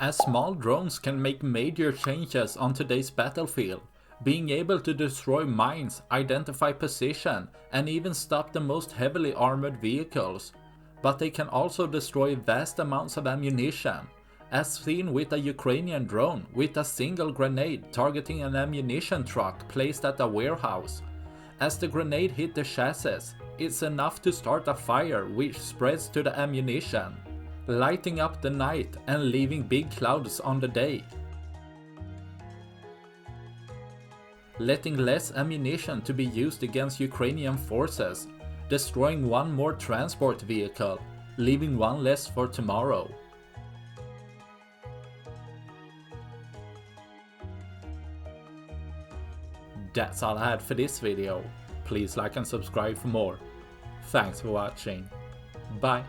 as small drones can make major changes on today's battlefield, being able to destroy mines, identify position, and even stop the most heavily armored vehicles. But they can also destroy vast amounts of ammunition, as seen with a Ukrainian drone with a single grenade targeting an ammunition truck placed at a warehouse. As the grenade hit the chassis, it's enough to start a fire which spreads to the ammunition, lighting up the night and leaving big clouds on the day, letting less ammunition to be used against Ukrainian forces, destroying one more transport vehicle, leaving one less for tomorrow. That's all I had for this video. Please like and subscribe for more. Thanks for watching. Bye.